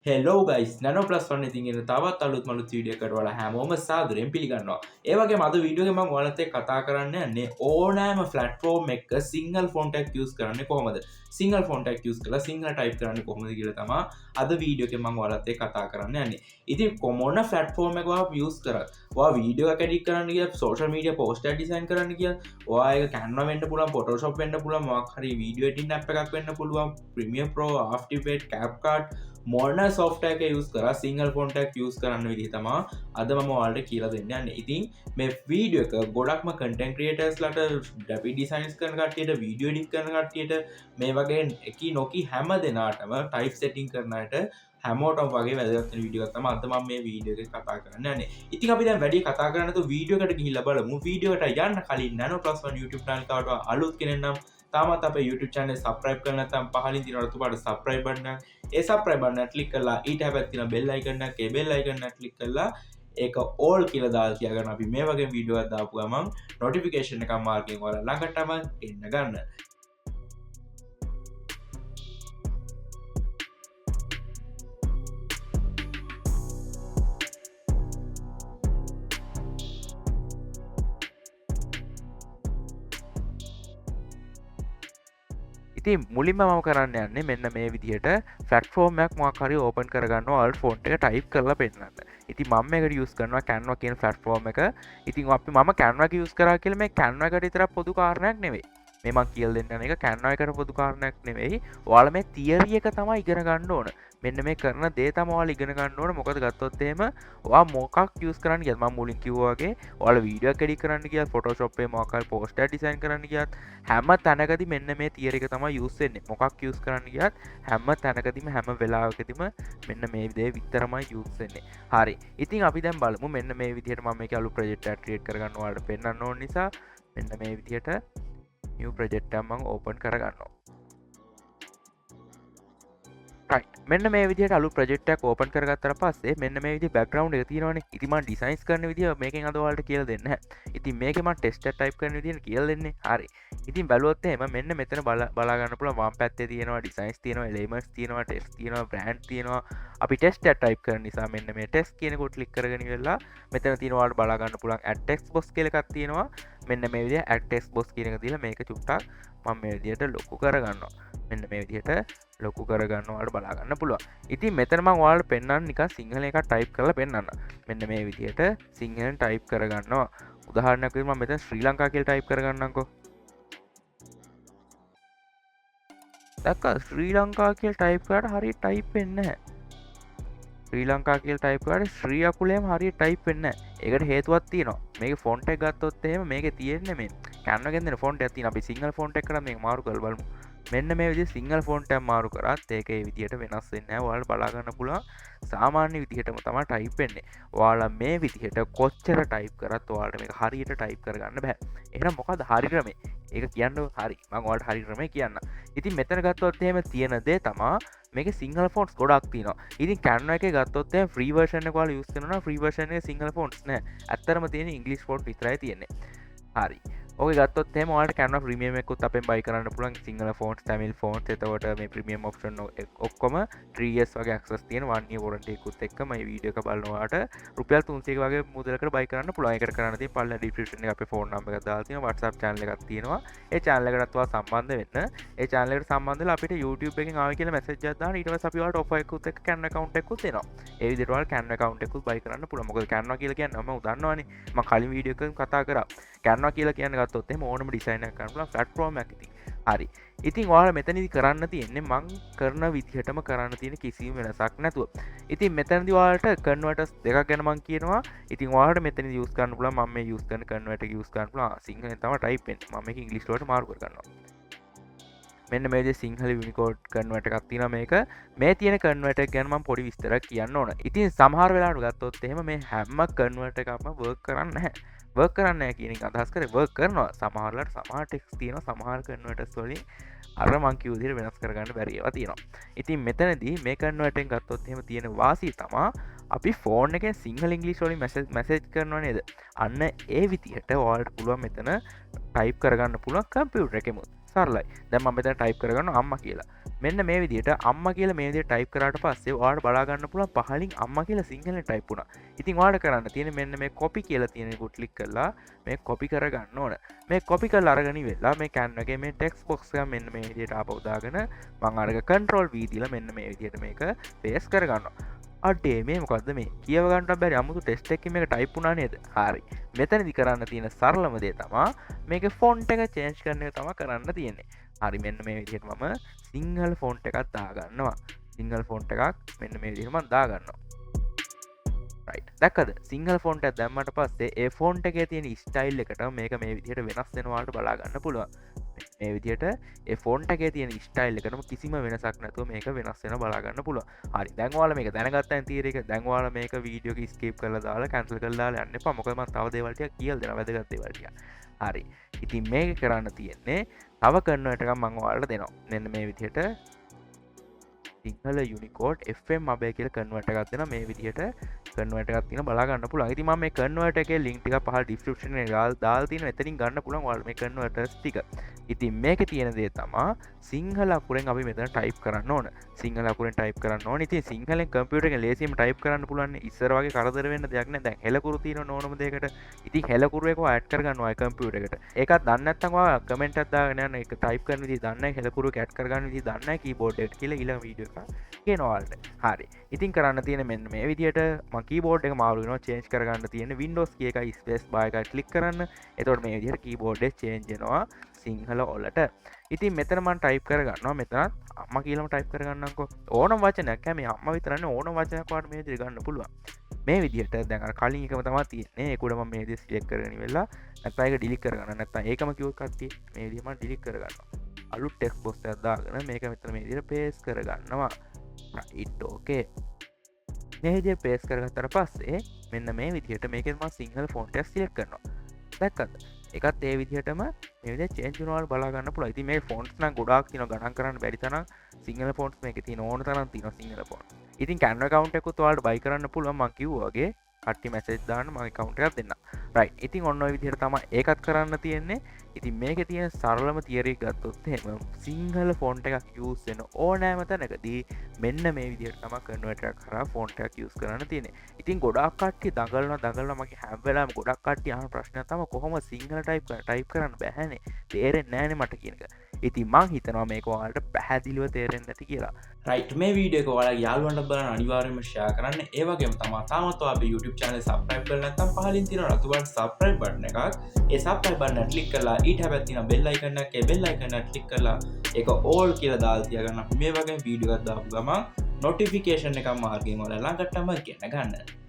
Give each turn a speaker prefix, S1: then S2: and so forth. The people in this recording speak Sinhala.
S1: හෙලෝ ගයිස් නැනෝ ප්ලස් වන්න ඉතින් තවත් අලුත් මලුත් වීඩියෝ එකට වල හැමෝම සාදරයෙන් පිළිගන්නවා. ඒ වගේම අද වීඩියෝ එකේ මම ඔයාලත් එක්ක කතා කරන්න යන්නේ ඕනෑම platform එකක සිංගල් ෆොන්ට් එකක් use කරන්නේ කොහොමද? සිංගල් ෆොන්ට් එකක් use කරලා සිංහල type කරන්නේ කොහොමද කියලා තමයි අද වීඩියෝ එකේ මම ඔයාලත් එක්ක කතා කරන්න යන්නේ. ඉතින් කොමොන platform එකක ඔයා use කරත් ඔයා වීඩියෝ එකක් edit කරන්න ගියත් social media post එකක් design කරන්න ගියත් ඔයා ඒක Canva වෙන්න පුළුවන්, Photoshop වෙන්න පුළුවන්, මොකක් හරි video editing app එකක් වෙන්න පුළුවන්, Premiere Pro, After Effects, CapCut මොන සොෆ්ට් එක යුස් කර සිංහල් ෆොන්ටක් යුස් කරන්න විදි තමා අද මම වාල්ට කියලා දෙන්න යන්න ඉතින් මේ වීඩියෝ එක ගොඩක්ම කටන් ක්‍රියටර්ස් ලට ඩැපි ඩිසයින්ස් කරන කට්ටියට වීඩියෝ ඩික් කරන කට්ටියට මේ වගේ එක නොකි හැම දෙනාටම ටයිප් සෙටිං කරනට හැමෝට වගේ වැදගත් වීඩියෝත්තම අදම මේ වීඩියෝ එක කතා කරන්න ඉතින් අපි වැඩි කතා කරනතු වීඩියෝකට ගිහිල්ලා බලමු වීඩියෝට යන්න කලින් නැනෝ ප්ලස් වන් YouTube channel එකට අලුත් කෙනෙක් නම් තාමත් අපේ YouTube channel subscribe කරලා නැත්නම් පහලින් තියෙන ඔතපාට subscribe button ඒ subscribe button එක click කරලා ඊට හැබැයි තියෙන bell icon එක ඒ bell icon එක click කරලා ඒක all කියලා දාලා තියාගන්න අපි මේ වගේ වීඩියෝ එකක් දාපු ගමන් notification එකක් මාර්ගෙන් ඔයාලා ළඟටම එන්න ගන්න. ඉතින් මුලින්ම මම කරන්න යන්නේ මෙන්න මේ විදිහට ෆලට්ෆෝර්මයක් මොකක්හරි ඕපන් කරගන්න අල් ෆෝන්ට් එක ටයිප් කරලා පෙන්නන්න. ඉතින් මම මේකට යූස් කරනවා Canva කියන ෆලට්ෆෝර්ම් එක. ඉතින් අපි මම Canva එක යූස් කරා කියලා මේ Canva එකට විතරක් පොදු කාරණයක් නෙවෙයි. මේ මම කියලා දෙන්න යන එක Canva එකට පොදු කාරණයක් නෙවෙයි. ඔයාලා මේ තියරි එක තමයි ඉගෙන ගන්න ඕන. මෙන්න මේ කරන දේ තමයි ඔයාලා ඉගෙන ගන්න ඕන. මොකද ගත්තොත් එහෙම ඔයා මොකක් යූස් කරන්න ගියත් මම මුලින් කිව්වා වගේ ඔයාලා වීඩියෝ එක එඩිට් කරන්න ගියත් Photoshop එකේ මොකක් හරි poster design කරන්න ගියත් හැම තැනකදී මෙන්න මේ තියරි එක තමයි යූස් වෙන්නේ. මොකක් යූස් කරන්න ගියත් හැම තැනකදීම හැම වෙලාවකදීම මෙන්න මේ දේ විතරමයි යූස් වෙන්නේ. හරි. ඉතින් අපි දැන් බලමු මෙන්න මේ විදිහට මම මේක අලුත් ප්‍රොජෙක්ට් එකක් ක්‍රියේට් කරගන්න ඔයාලට පෙන්නන්න ඕන නිසා මෙන්න මේ විදිහට new project එකක් මම open කරගන්නවා. මෙන්න මේ විදිහට අලුත් ප්‍රොජෙක්ට් එකක් ඕපන් කරගත්තට පස්සේ මෙන්න මේ විදිහේ බෑග්ග්‍රවුන්ඩ් එක තියෙනවනේ. ඉතින් මම ඩිසයින්ස් කරන විදිහ මේකෙන් අද ඔයාලට කියලා දෙන්න. ඉතින් මේකේ මම ටෙක්ස්ට් එක ටයිප් කරන විදිහට කියලා දෙන්නේ. හරි. ඉතින් බැලුවොත් එහෙම මෙන්න මෙතන බලා ගන්න පුළුවන් වම් පැත්තේ තියෙනවා ඩිසයින්ස් තියෙනවා එලිමන්ට්ස් තියෙනවා ටෙක්ස්ට් තියෙනවා බ්‍රෑන්ඩ් තියෙනවා. අපි ටෙක්ස්ට් එක ටයිප් කරන නිසා මෙන්න මේ ටෙක්ස්ට් කියන කොට ක්ලික් කරගෙන ඉවරලා මෙතන තියෙනවා ඔයාලට බලා ගන්න පුළුවන් add text box කියලා එකක් තියෙනවා. මෙන්න මේ විදිහ add text box කියන එක දීලා මේක චුට්ටක් මම මේ විදිහට ලොකු කරගන්නවා. මෙන්න මේ විදිහට ලොකු කරගන්න ඔයාලට බලා ගන්න පුළුවන්. ඉතින් මෙතන මම ඔයාලට පෙන්නන්න නිකන් සිංහල එකක් ටයිප් කරලා පෙන්නන්න. මෙන්න මේ විදිහට සිංහලෙන් ටයිප් කරගන්නවා. උදාහරණයක් විදිහට මම මෙතන ශ්‍රී ලංකා කියලා ටයිප් කරගන්නම්කෝ. දැක්කා ශ්‍රී ලංකා කියලා ටයිප් කරාට හරියට ටයිප් වෙන්නේ නැහැ. ශ්‍රී ලංකා කියලා ටයිප් කරාට ශ්‍රී අකුලේම හරියට ටයිප් වෙන්නේ නැහැ. ඒකට හේතුවක් තියෙනවා. මේකේ ෆොන්ට් එක ගත්තොත් එහෙම මේකේ තියෙන්නේ මේ Canva එකෙන් දෙන ෆොන්ට් එකක් තියෙනවා. අපි සිංහල ෆොන්ට් එකකට මේක මාරු කරලා බලමු. මෙන්න මේ විදිහට සිංහල ෆොන්ට් එක මාරු කරත් ඒක ඒ විදිහට වෙනස් වෙන්නේ නැහැ. ඔයාලට බලා ගන්න පුළුවන් සාමාන්‍ය විදිහටම තමයි ටයිප් වෙන්නේ. ඔයාලා මේ විදිහට කොච්චර ටයිප් කරත් ඔයාලට මේක හරියට ටයිප් කරගන්න බෑ. එහෙනම් මොකද හරි ක්‍රමේ? ඒක කියන්න හරි. මම ඔයාලට හරි ක්‍රමේ කියන්න. ඉතින් මෙතන ගත්තොත් එහෙම තියෙන දේ තමයි මේකේ සිංහල ෆොන්ට්ස් ගොඩක් තියෙනවා. ඉතින් Canva එකේ ගත්තොත් එහෙම ෆ්‍රී වර්ෂන් එක ඔයාලා යූස් කරනවා නම් ෆ්‍රී වර්ෂන් එකේ සිංහල ෆොන්ට්ස් නැහැ. ඇත්තටම තියෙන්නේ ඉංග්‍රීසි ෆොන්ට් විතරයි තියෙන්නේ. හරි. ඔක ගත්තොත් එහෙම ඔයාලට Canva ප්‍රීමියම් එකකුත් අපෙන් buy කරන්න පුළුවන් සිංහල ෆොන්ට්ස් tamil ෆොන්ට්ස් එතකොට මේ ප්‍රීමියම් ඔප්ෂන් ඔක්කොම 3 years වගේ access තියෙන 1 year warranty එකකුත් එක්ක මේ වීඩියෝ එක බලන ඔයාලට රුපියල් 300ක වගේ මුදලකට buy කරන්න පුළුවන්. ඒකට කරන්න තියෙන පල්ල description එකේ අපේ phone number එක දාලා තියෙනවා WhatsApp channel එකක් තියෙනවා. ඒ channel එකටත් ඔයා සම්බන්ධ වෙන්න. ඒ channel එකට සම්බන්ධ වෙලා අපිට YouTube එකෙන් ආවේ කියලා message එකක් දාන්න ඊට පස්සේ අපි ඔයාලට offer එකකුත් එක්ක Canva account එකකුත් එනවා. ඒ විදිහට ඔයාලට Canva account එකකුත් buy කරන්න පුළුවන්. මොකද Canva කියලා කියන්නේ මම දන්නවනේ. මම කලින් වීඩියෝ එකකින් කතා කරා. Canva කියලා කියන්නේ ගත්තොත් එහෙම ඕනම ඩිසයින් එකක් කරන්න පුළුවන් platform එකක් ඉතින්. හරි. ඉතින් ඔයාලා මෙතනදි කරන්න තියෙන්නේ මං කරන විදිහටම කරන්න තියෙන කිසිම වෙනසක් නැතුව. ඉතින් මෙතනදි ඔයාලට converters දෙකක් ගැන මං කියනවා. ඉතින් ඔයාලට මෙතනදි use කරන්න පුළුවන් මම මේ use කරන converter එක use කරන්න පුළුවන්. සිංහලෙන් තමයි type වෙන්නේ. මම මේක ඉංග්‍රීසි වලට මාරු කර ගන්නවා. මෙන්න මේ විදිහේ සිංහල Unicode converter එකක් තියෙනවා මේක. මේ තියෙන converter එක ගැන මම පොඩි විස්තරයක් කියන්න ඕන. ඉතින් සමහර වෙලාවට ගත්තොත් එහෙම මේ හැම converter එකක්ම work කරන්නේ නැහැ. work කරන්න කියන එක අදහස් කරේ work කරනවා සමහරවල්ලාට සමහර ටෙක්ස්ට් තියෙනවා සමහර කන්වර්ටර්ස් වලින් අර මං කිව්ව විදිහට වෙනස් කරගන්න බැරි ඒවා තියෙනවා. ඉතින් මෙතනදී මේ කන්වර්ටර් එකෙන් ගත්තොත් එහෙම තියෙන වාසිය තමයි අපි ෆෝන් එකෙන් සිංහල ඉංග්‍රීසි වලින් මැසේජ් කරනවා නේද? අන්න ඒ විදිහට ඔයාලට පුළුවන් මෙතන ටයිප් කරගන්න පුළුවන් කම්පියුටර් එකෙමුත්. සරලයි. දැන් මම මෙතන ටයිප් කරගන්න අම්මා කියලා. මෙන්න මේ විදිහට අම්මා කියලා මේ විදිහට ටයිප් කරාට පස්සේ ඔයාලට බලා ගන්න පුළුවන් පහලින් අම්මා කියලා සිංහලෙන් ටයිප් වුණා. ඉතින් ඔයාලට කරන්න තියෙන්නේ මෙන්න මේ කොපි කියලා තියෙන එක ක්ලික් කරලා මේ කොපි කරගන්න ඕන. මේ කොපි කරලා අරගෙන ඉවෙලා මේ Canva එකේ මේ ටෙක්ස්ට් බොක්ස් එක මෙන්න මේ විදිහට ආපහු දාගෙන මම අරගෙන control V දීලා මෙන්න මේ විදිහට මේක paste කරගන්නවා. අඩේ මේ මොකක්ද මේ කියවගන්නට බැරි අමුතු ටෙස්ට් එකකින් මේක ටයිප් වුණා නේද? හරි. මෙතනදි කරන්න තියෙන සරලම දේ තමයි මේකේ ෆොන්ට් එක චේන්ජ් කරන එක තමයි කරන්න තියෙන්නේ. හරි මෙන්න මේ විදිහට මම සිංහල ෆොන්ට් එකක් දාගන්නවා. සිංහල ෆොන්ට් එකක් මෙන්න මේ විදිහට මම දාගන්නවා. රයිට්. දැක්කද? සිංහල ෆොන්ට් එක දැම්මට පස්සේ ඒ ෆොන්ට් එකේ තියෙන ස්ටයිල් එකට මේක මේ විදිහට වෙනස් වෙනවා වලට බලා ගන්න පුළුවන්. මේ විදිහට ඒ ෆොන්ට් එකේ තියෙන ස්ටයිල් එකටම කිසිම වෙනසක් නැතුව මේක වෙනස් වෙනවා බලා ගන්න පුළුවන්. හරි. දැන් ඔයාලා මේක දැනගත්තා නම් තීරයක දැන් ඔයාලා මේක වීඩියෝ එක ස්කිප් කරලා දාලා කැන්සල් කරලා දාලා යන්න එපා. මොකද මම තව දේවල් ටිකක් කියලා දෙනවා වැදගත් දේවල් ටිකක්. හරි. ඉතින් මේක කරන්න තියෙන්නේ තව කන්වර්ට් එකක් මම ඔයාලට දෙනවා. මෙන්න මේ විදිහට සිංහල යුනිකෝඩ් FM මබේ කියලා කන්වර්ට් එකක් දෙනවා. මේ විදිහට කන්වර්ට් එකක් තියෙනවා බලා ගන්න පුළුවන්. ඉතින් මම මේ කන්වර්ට් එකේ ලින්ක් ටික පහළ ඩිස්ක්‍රිප්ෂන් එකේ දාලා තියෙනවා. එතනින් ගන්න පුළුවන් ඔයාලා මේ කන්වර්ටර්ස් ටික. ඉතින් මේකේ තියෙන දේ තමයි සිංහල අකුරෙන් අපි මෙතන ටයිප් කරන්න ඕන. සිංහල අකුරෙන් ටයිප් කරන්න ඕන. ඉතින් සිංහලෙන් කම්පියුටර් එකෙන් ලේසියෙන්ම ටයිප් කරන්න පුළුවන්. ඉස්සර වගේ කරදර වෙන්න දෙයක් නැහැ. දැන් හෙලකුරු තියෙන ඕනම දෙයකට. ඉතින් හෙලකුරු එක ඇඩ් කරගන්නවා කම්පියුටර් එකට. ඒකත් දන්නේ නැත්නම් ඔයා කමෙන්ට් එකක් දාගෙන යන්න. ඒක ටයිප් කරන විදිහ දන්නේ නැහැ. හෙලකුරු එක ඇඩ් කරගන්න විදිහ දන්නේ නැහැ කීබෝඩ් එකට කියලා ඊළඟ වීඩියෝ එක කියනවා ඔයාලට. හරි. ඉතින් කරන්න තියෙන මෙන්න මේ විදිහට මම කීබෝඩ් එක මාරු වෙනවා චේන්ජ් කරගන්න තියෙන Windows key එකයි ස්පේස් බාර් එකයි ක්ලික් කරන්න. එතකොට මේ විදිහට කීබෝඩ් එක චේන්ජ් වෙනවා සිංහල වලට. ඉතින් මෙතන මම ටයිප් කරගන්නවා. මෙතනත් අම්මා කියලාම ටයිප් කරගන්නම්කෝ. ඕනම වචනයක් මේ අම්මා විතරනේ ඕනම වචනයක් වාට මේ විදිහට ගන්න පුළුවන්. මේ විදිහට දැන් අර කලින් එකම තමයි තියෙන්නේ. ඒක උඩ මම මේ විදිහට සිලෙක්ට් කරගෙන ඉවරලා නැත්නම් ඒක ඩිලීට් කරගන්න. නැත්නම් ඒකම කිව්වොත් කට්ටිය මේ විදිහට මම ඩිලීට් කරගන්නවා. අලුත් ටෙක්ස්ට් බොක්ස් එකක් දාගෙන මේක මෙතන මේ විදිහට පේස්ට් කරගන්නවා. රයිට් ඕකේ. මේ විදිහට පේස්ට් කරගත්තට පස්සේ මෙන්න මේ විදිහට මේකෙන් මම සිංහල ෆොන්ට් එක සිලෙක්ට් කරනවා. දැක්කද? ඒකත් ඒ විදිහටම මේ විදිහට චේන්ජ් වෙනවා බලා ගන්න පුළුවන්. ඉතින් මේ ෆොන්ට්ස් නම් ගොඩාක් තියෙනවා ගණන් කරන්න බැරි තරම් සිංහල ෆොන්ට්ස් මේකේ තියෙන ඕන තරම් තියෙනවා සිංහල ෆොන්ට්. ඉතින් Canva account එකකුත් ඔයාලට buy කරන්න පුළුවන් මම කිව්වා වගේ. කට්ටි මැසේජ් දාන්න මම account එකක් දෙන්නම්. රයිට්. ඉතින් ඔන්න ඔය විදිහට තමයි ඒකත් කරන්න තියෙන්නේ. ඉතින් මේකේ තියෙන සරලම තියරි ගත්තොත් එහෙම සිංහල ෆොන්ට් එකක් යූස් වෙන ඕනෑම තැනකදී මෙන්න මේ විදිහට තමයි කන්වර්ටර් එකක් කරා ෆොන්ට් එකක් යූස් කරන්න තියෙන්නේ. ඉතින් ගොඩාක් කට්ටිය දඟලනවා මගේ හැම වෙලාවෙම ගොඩක් කට්ටිය අහන ප්‍රශ්නයක් තමයි කොහොමද සිංහල ටයිප් කරන්න බැහැනේ. තේරෙන්නේ නැහැනේ මට කියන එක. ඉතින් මං හිතනවා මේක ඔයාලට පැහැදිලිව තේරෙන්නේ නැති කියලා.
S2: රයිට්. මේ වීඩියෝ එක ඔයාලා යාළුවන්ට බලන්න අනිවාර්යයෙන්ම ෂෙයා කරන්න. ඒ වගේම තමයි තාමත් ඔයා අපේ YouTube channel subscribe කරලා නැත්නම් පහලින් තියෙන රතු බටන් subscribe button එකක්. ඒ subscribe button එක click කරලා ඊට හැබැයි තියෙන bell icon එක ඒ bell icon එක click කරලා ඒක all කියලා දාලා තියාගන්න. මේ වගේ වීඩියෝ එකක් දාපු ගමන් notification එකක් මාර්ගයෙන් ඔයාලා ළඟටම ගෙන ගන්න.